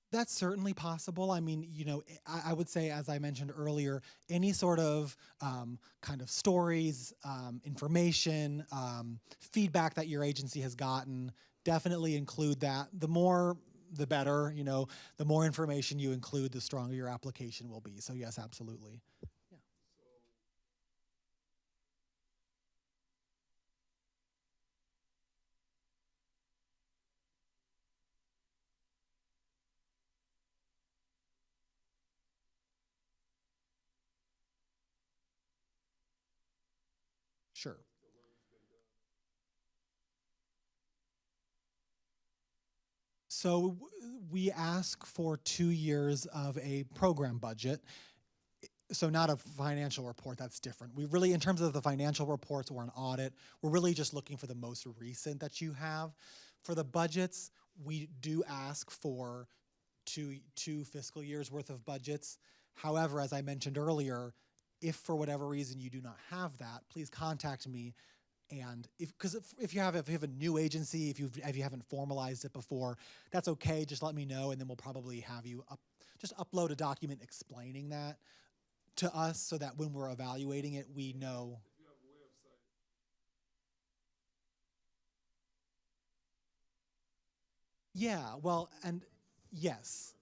That's certainly possible. I mean, I would say, as I mentioned earlier, any sort of kind of stories, information, feedback that your agency has gotten, definitely include that. The more, the better. The more information you include, the stronger your application will be. So yes, absolutely. Yeah. Sure. So we ask for 2 years of a program budget. So not a financial report, that's different. We really, in terms of the financial reports or an audit, we're really just looking for the most recent that you have. For the budgets, we do ask for two fiscal years worth of budgets. However, as I mentioned earlier, if for whatever reason you do not have that, please contact me. And if you have a new agency, if you haven't formalized it before, that's okay. Just let me know, and then we'll probably have you just upload a document explaining that to us, so that when we're evaluating it, we know. Yeah, well, and yes.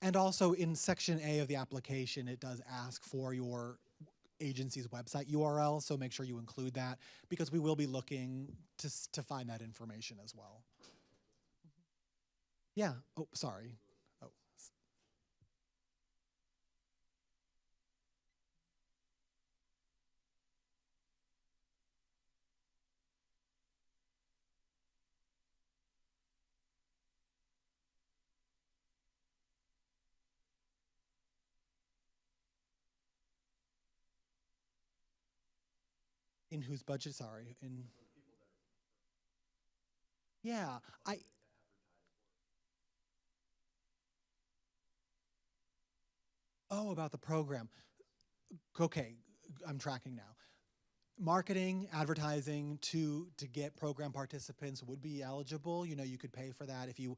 And also in section A of the application, it does ask for your agency's website URL, so make sure you include that because we will be looking to find that information as well. Yeah. Oh, sorry. Oh, in whose budget? Sorry. In yeah, I oh about the program. Okay, I'm tracking now. Marketing, advertising to get program participants would be eligible. You know, you could pay for that if you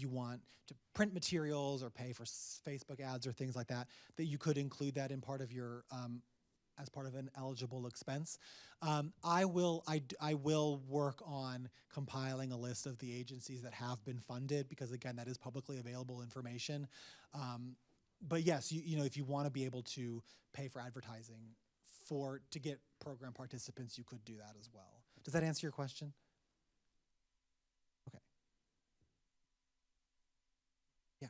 want to print materials or pay for Facebook ads or things like that. That you could include that in part of your as part of an eligible expense. I will work on compiling a list of the agencies that have been funded because again, that is publicly available information. Um, but yes, you know, if you want to be able to pay for advertising for to get program participants, you could do that as well. Does that answer your question? Okay. Yeah.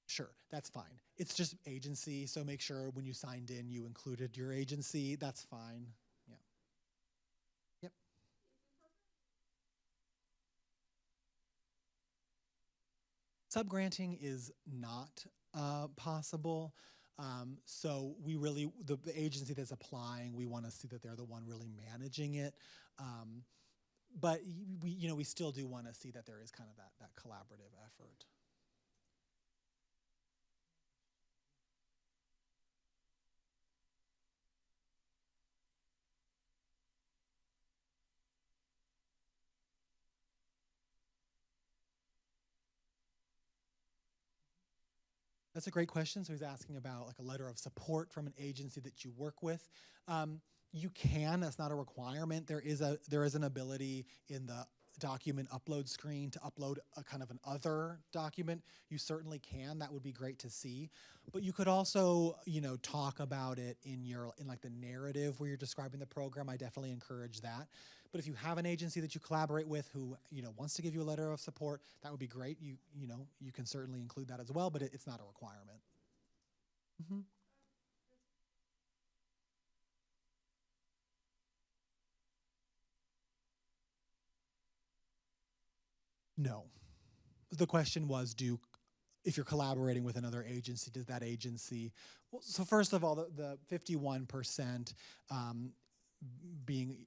Sure, that's fine. It's just agency, so make sure when you signed in you included your agency. That's fine. Yeah. Yep. Subgranting is not possible. So we really, the agency that's applying, we want to see that they're the one really managing it. Um, but we, you know, we still do want to see that there is kind of that collaborative effort. That's a great question. So he's asking about like a letter of support from an agency that you work with. You can. That's not a requirement. There is an ability in the document upload screen to upload a kind of an other document. You certainly can. That would be great to see. But you could also, you know, talk about it in like the narrative where you're describing the program. I definitely encourage that. But if you have an agency that you collaborate with who, you know, wants to give you a letter of support, that would be great. You know, you can certainly include that as well, but it's not a requirement. Hmm. No. The question was, do if you're collaborating with another agency, does that agency? Well, so first of all, the 51% um, being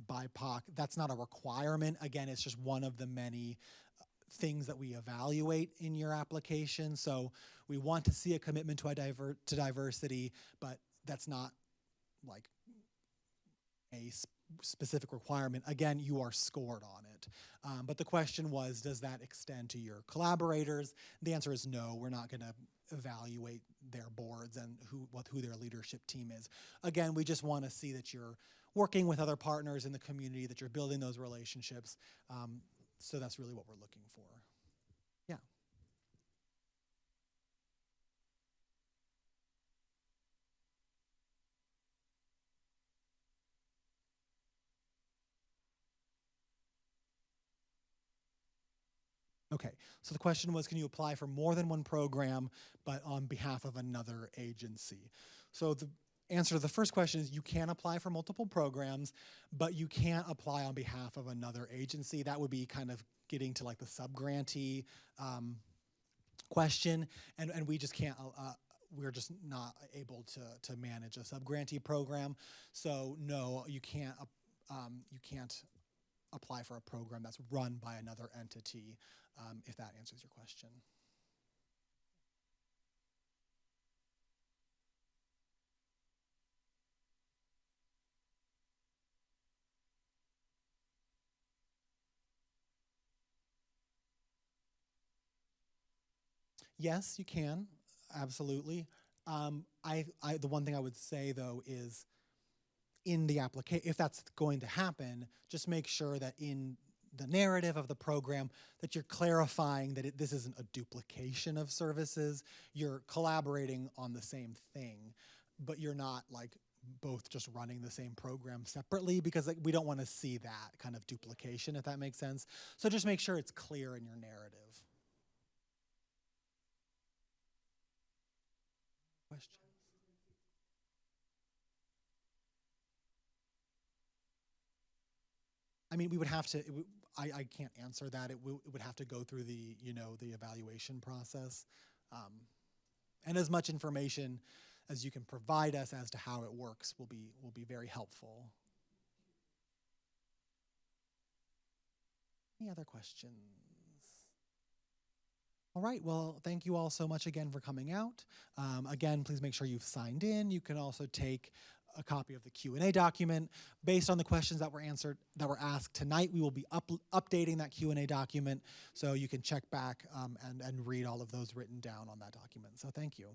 BIPOC, that's not a requirement. Again, it's just one of the many things that we evaluate in your application. So we want to see a commitment to to diversity, but that's not like a specific requirement. Again, you are scored on it. But the question was, does that extend to your collaborators? The answer is no. We're not going to evaluate their boards and who their leadership team is. Again, we just want to see that you're working with other partners in the community, that you're building those relationships. So that's really what we're looking for. Yeah. Okay, so the question was, can you apply for more than one program, but on behalf of another agency? So the answer to the first question is you can apply for multiple programs, but you can't apply on behalf of another agency. That would be kind of getting to like the subgrantee question, and we just can't. We're just not able to manage a subgrantee program. So no, you can't apply for a program that's run by another entity, if that answers your question. Yes, you can, absolutely. The one thing I would say though is in the application, if that's going to happen, just make sure that in the narrative of the program that you're clarifying that this isn't a duplication of services. You're collaborating on the same thing, but you're not like both just running the same program separately, because like we don't want to see that kind of duplication, if that makes sense. So just make sure it's clear in your narrative. Question? I mean, we would have to, I can't answer that. It would have to go through the, the evaluation process. And as much information as you can provide us as to how it works will be very helpful. Any other questions? All right, well, thank you all so much again for coming out. Again, please make sure you've signed in. You can also take a copy of the Q&A document. Based on the questions that were asked tonight, we will be updating that Q&A document, so you can check back and read all of those written down on that document. So thank you.